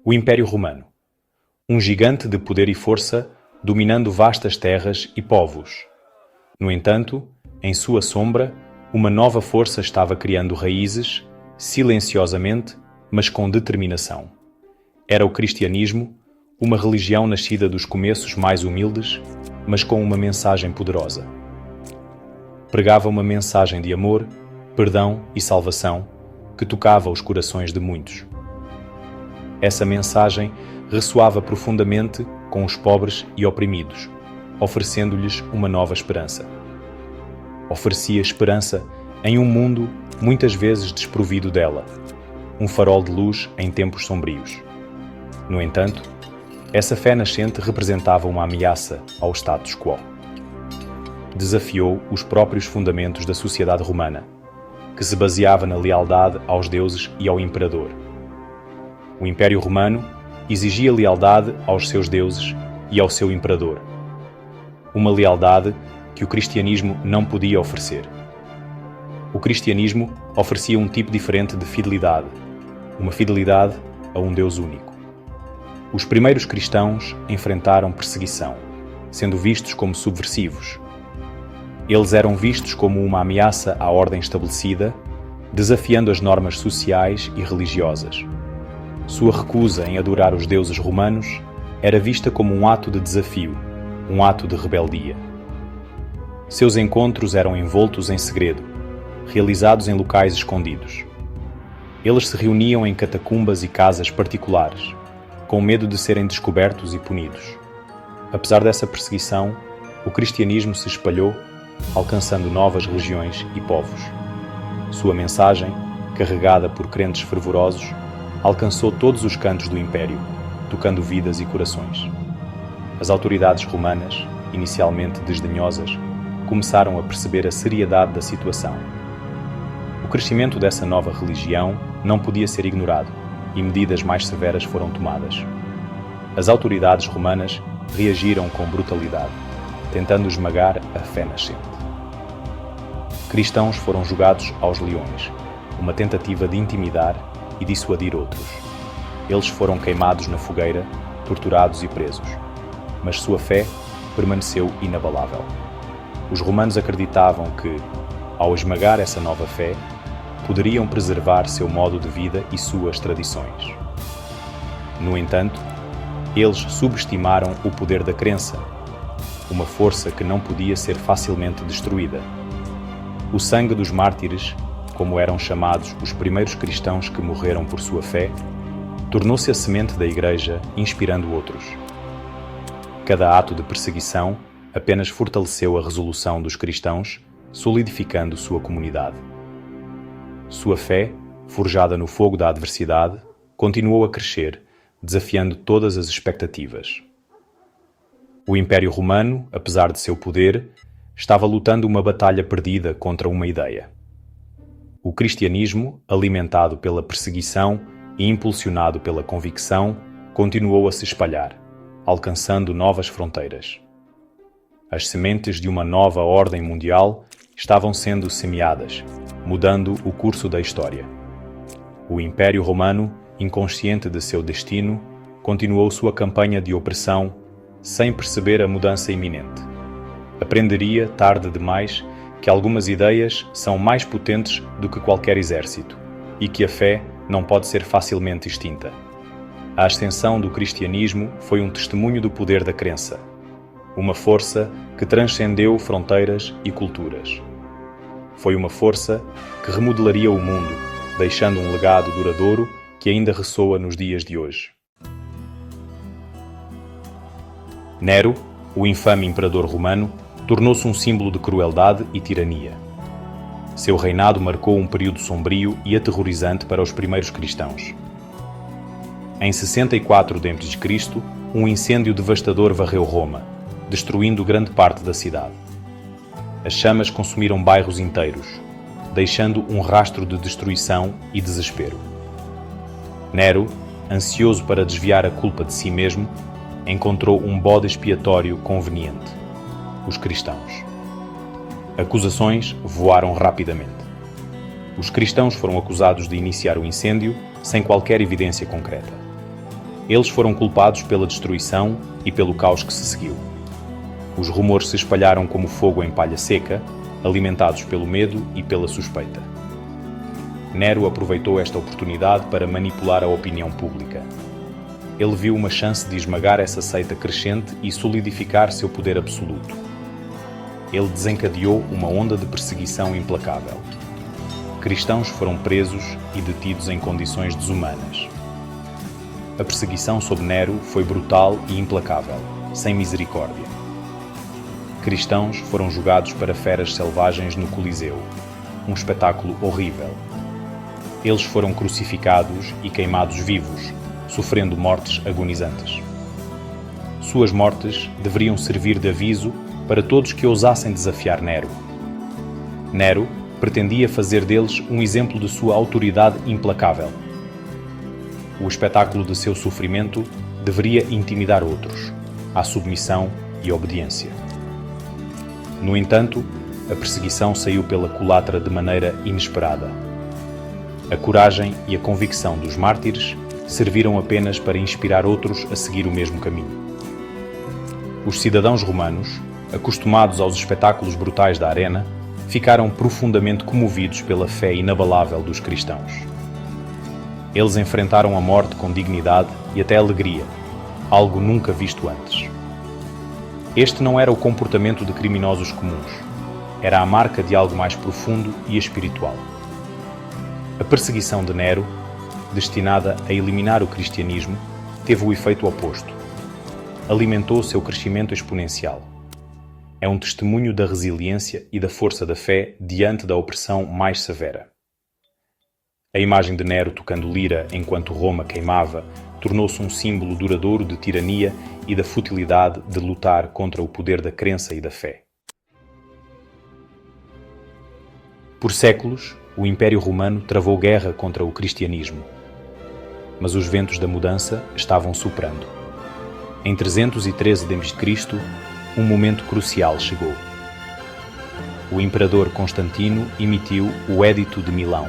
O Império Romano. Um gigante de poder e força, dominando vastas terras e povos. No entanto, em sua sombra, uma nova força estava criando raízes, silenciosamente, mas com determinação. Era o cristianismo, uma religião nascida dos começos mais humildes, mas com uma mensagem poderosa. Pregava uma mensagem de amor, perdão e salvação que tocava os corações de muitos. Essa mensagem ressoava profundamente com os pobres e oprimidos, oferecendo-lhes uma nova esperança. Oferecia esperança em um mundo muitas vezes desprovido dela, um farol de luz em tempos sombrios. No entanto, essa fé nascente representava uma ameaça ao status quo. Desafiou os próprios fundamentos da sociedade romana, que se baseava na lealdade aos deuses e ao imperador. O Império Romano exigia lealdade aos seus deuses e ao seu imperador. Uma lealdade que o cristianismo não podia oferecer. O cristianismo oferecia um tipo diferente de fidelidade, uma fidelidade a um Deus único. Os primeiros cristãos enfrentaram perseguição, sendo vistos como subversivos. Eles eram vistos como uma ameaça à ordem estabelecida, desafiando as normas sociais e religiosas. Sua recusa em adorar os deuses romanos era vista como um ato de desafio, um ato de rebeldia. Seus encontros eram envoltos em segredo, realizados em locais escondidos. Eles se reuniam em catacumbas e casas particulares, com medo de serem descobertos e punidos. Apesar dessa perseguição, o cristianismo se espalhou, alcançando novas regiões e povos. Sua mensagem, carregada por crentes fervorosos, alcançou todos os cantos do Império, tocando vidas e corações. As autoridades romanas, inicialmente desdenhosas, começaram a perceber a seriedade da situação. O crescimento dessa nova religião não podia ser ignorado e medidas mais severas foram tomadas. As autoridades romanas reagiram com brutalidade, tentando esmagar a fé nascente. Cristãos foram jogados aos leões, uma tentativa de intimidar e dissuadir outros. Eles foram queimados na fogueira, torturados e presos. Mas sua fé permaneceu inabalável. Os romanos acreditavam que, ao esmagar essa nova fé, poderiam preservar seu modo de vida e suas tradições. No entanto, eles subestimaram o poder da crença, uma força que não podia ser facilmente destruída. O sangue dos mártires, como eram chamados os primeiros cristãos que morreram por sua fé, tornou-se a semente da Igreja, inspirando outros. Cada ato de perseguição apenas fortaleceu a resolução dos cristãos, solidificando sua comunidade. Sua fé, forjada no fogo da adversidade, continuou a crescer, desafiando todas as expectativas. O Império Romano, apesar de seu poder, estava lutando uma batalha perdida contra uma ideia. O cristianismo, alimentado pela perseguição e impulsionado pela convicção, continuou a se espalhar, alcançando novas fronteiras. As sementes de uma nova ordem mundial estavam sendo semeadas, mudando o curso da história. O Império Romano, inconsciente de seu destino, continuou sua campanha de opressão sem perceber a mudança iminente. Aprenderia, tarde demais, que algumas ideias são mais potentes do que qualquer exército e que a fé não pode ser facilmente extinta. A ascensão do cristianismo foi um testemunho do poder da crença, uma força que transcendeu fronteiras e culturas. Foi uma força que remodelaria o mundo, deixando um legado duradouro que ainda ressoa nos dias de hoje. Nero, o infame imperador romano, tornou-se um símbolo de crueldade e tirania. Seu reinado marcou um período sombrio e aterrorizante para os primeiros cristãos. Em 64 d.C., um incêndio devastador varreu Roma, destruindo grande parte da cidade. As chamas consumiram bairros inteiros, deixando um rastro de destruição e desespero. Nero, ansioso para desviar a culpa de si mesmo, encontrou um bode expiatório conveniente: os cristãos. Acusações voaram rapidamente. Os cristãos foram acusados de iniciar o incêndio sem qualquer evidência concreta. Eles foram culpados pela destruição e pelo caos que se seguiu. Os rumores se espalharam como fogo em palha seca, alimentados pelo medo e pela suspeita. Nero aproveitou esta oportunidade para manipular a opinião pública. Ele viu uma chance de esmagar essa seita crescente e solidificar seu poder absoluto. Ele desencadeou uma onda de perseguição implacável. Cristãos foram presos e detidos em condições desumanas. A perseguição sob Nero foi brutal e implacável, sem misericórdia. Cristãos foram jogados para feras selvagens no Coliseu, um espetáculo horrível. Eles foram crucificados e queimados vivos, sofrendo mortes agonizantes. Suas mortes deveriam servir de aviso para todos que ousassem desafiar Nero. Nero pretendia fazer deles um exemplo de sua autoridade implacável. O espetáculo de seu sofrimento deveria intimidar outros, à submissão e obediência. No entanto, a perseguição saiu pela culatra de maneira inesperada. A coragem e a convicção dos mártires serviram apenas para inspirar outros a seguir o mesmo caminho. Os cidadãos romanos, acostumados aos espetáculos brutais da arena, ficaram profundamente comovidos pela fé inabalável dos cristãos. Eles enfrentaram a morte com dignidade e até alegria, algo nunca visto antes. Este não era o comportamento de criminosos comuns, era a marca de algo mais profundo e espiritual. A perseguição de Nero, destinada a eliminar o cristianismo, teve o efeito oposto. Alimentou seu crescimento exponencial. É um testemunho da resiliência e da força da fé diante da opressão mais severa. A imagem de Nero tocando lira enquanto Roma queimava tornou-se um símbolo duradouro de tirania e da futilidade de lutar contra o poder da crença e da fé. Por séculos, o Império Romano travou guerra contra o cristianismo. Mas os ventos da mudança estavam soprando. Em 313 d.C., um momento crucial chegou. O imperador Constantino emitiu o Édito de Milão.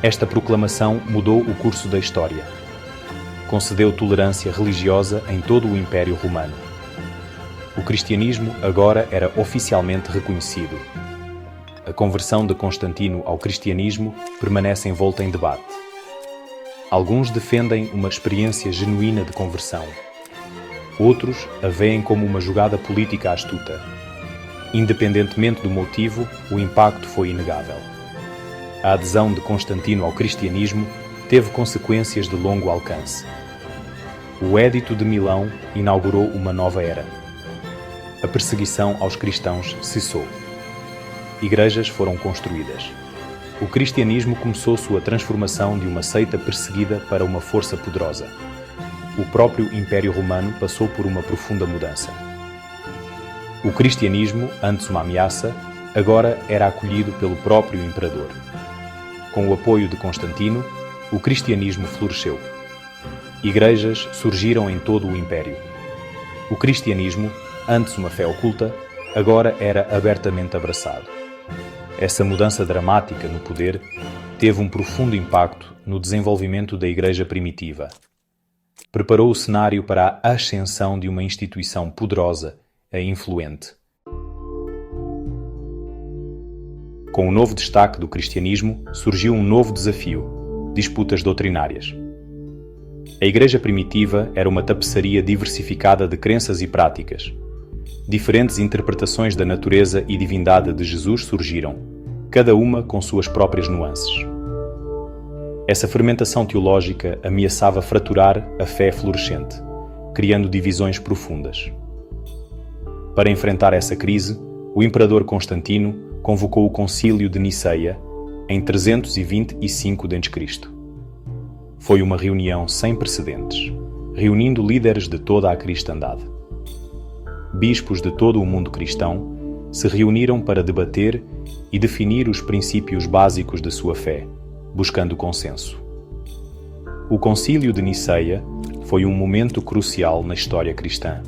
Esta proclamação mudou o curso da história. Concedeu tolerância religiosa em todo o Império Romano. O cristianismo agora era oficialmente reconhecido. A conversão de Constantino ao cristianismo permanece envolta em debate. Alguns defendem uma experiência genuína de conversão. Outros a veem como uma jogada política astuta. Independentemente do motivo, o impacto foi inegável. A adesão de Constantino ao cristianismo teve consequências de longo alcance. O Édito de Milão inaugurou uma nova era. A perseguição aos cristãos cessou. Igrejas foram construídas. O cristianismo começou sua transformação de uma seita perseguida para uma força poderosa. O próprio Império Romano passou por uma profunda mudança. O cristianismo, antes uma ameaça, agora era acolhido pelo próprio imperador. Com o apoio de Constantino, o cristianismo floresceu. Igrejas surgiram em todo o Império. O cristianismo, antes uma fé oculta, agora era abertamente abraçado. Essa mudança dramática no poder teve um profundo impacto no desenvolvimento da Igreja primitiva. Preparou o cenário para a ascensão de uma instituição poderosa e influente. Com o novo destaque do cristianismo, surgiu um novo desafio: disputas doutrinárias. A Igreja primitiva era uma tapeçaria diversificada de crenças e práticas. Diferentes interpretações da natureza e divindade de Jesus surgiram, cada uma com suas próprias nuances. Essa fermentação teológica ameaçava fraturar a fé florescente, criando divisões profundas. Para enfrentar essa crise, o imperador Constantino convocou o Concílio de Niceia em 325 d.C. Foi uma reunião sem precedentes, reunindo líderes de toda a cristandade. Bispos de todo o mundo cristão se reuniram para debater e definir os princípios básicos de sua fé, buscando consenso. O Concílio de Niceia foi um momento crucial na história cristã,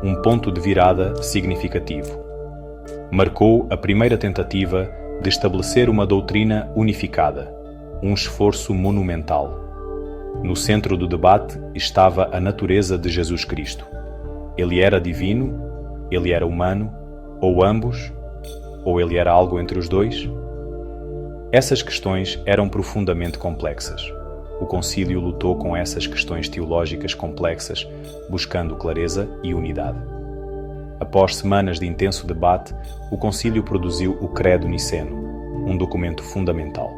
um ponto de virada significativo. Marcou a primeira tentativa de estabelecer uma doutrina unificada, um esforço monumental. No centro do debate estava a natureza de Jesus Cristo. Ele era divino? Ele era humano? Ou ambos? Ou ele era algo entre os dois? Essas questões eram profundamente complexas. O concílio lutou com essas questões teológicas complexas, buscando clareza e unidade. Após semanas de intenso debate, o concílio produziu o Credo Niceno, um documento fundamental.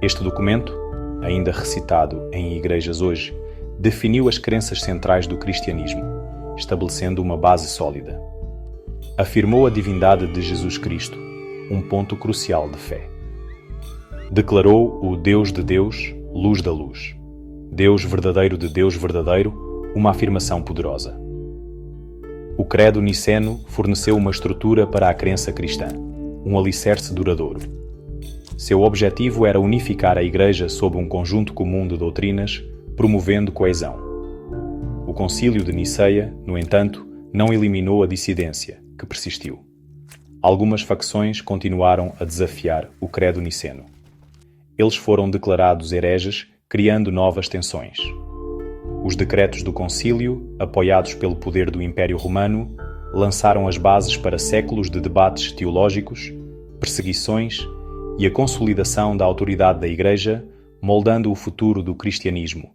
Este documento, ainda recitado em igrejas hoje, definiu as crenças centrais do cristianismo, estabelecendo uma base sólida. Afirmou a divindade de Jesus Cristo, um ponto crucial de fé. Declarou o Deus de Deus, luz da luz. Deus verdadeiro de Deus verdadeiro, uma afirmação poderosa. O Credo Niceno forneceu uma estrutura para a crença cristã, um alicerce duradouro. Seu objetivo era unificar a Igreja sob um conjunto comum de doutrinas, promovendo coesão. O Concílio de Niceia, no entanto, não eliminou a dissidência, que persistiu. Algumas facções continuaram a desafiar o Credo Niceno. Eles foram declarados hereges, criando novas tensões. Os decretos do concílio, apoiados pelo poder do Império Romano, lançaram as bases para séculos de debates teológicos, perseguições e a consolidação da autoridade da Igreja, moldando o futuro do cristianismo,